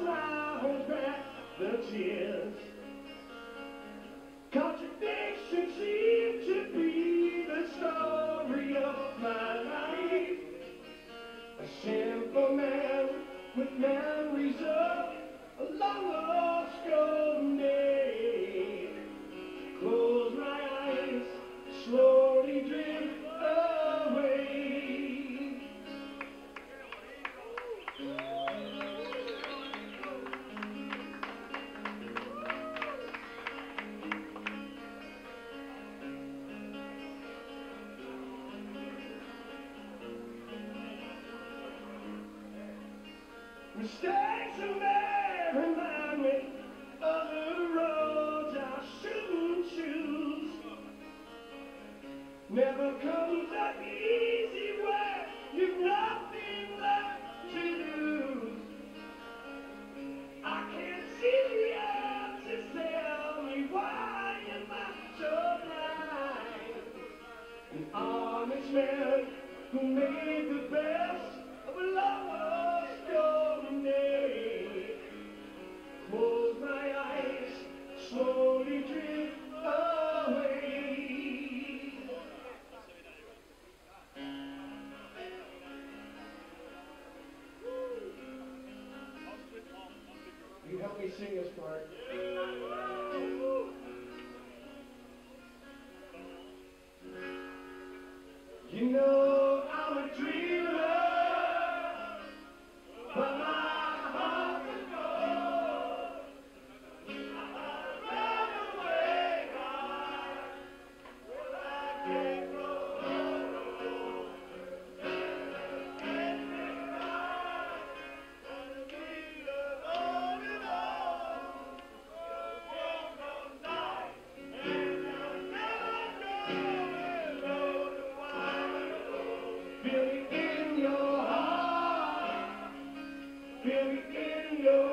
smile holds back the tears. Contradiction seems to be the story of my life. A simple man with memories of a long lost golden day. Close my eyes, slowly drift away. Mistakes are made, remind me of the roads I shouldn't choose. Never comes that easy way, you've nothing left to lose. I can't see the answers, tell me why am I so blind? An honest man who made the best of a lover's golden day. Close my eyes, slowly drift away. You help me sing this part. You know I'm a dreamer, but my heart's a gold. I run away, heart, but I can't go home. And I be alone and all. Walk all night, and I'll never know why. Feel me in your heart, feel me in your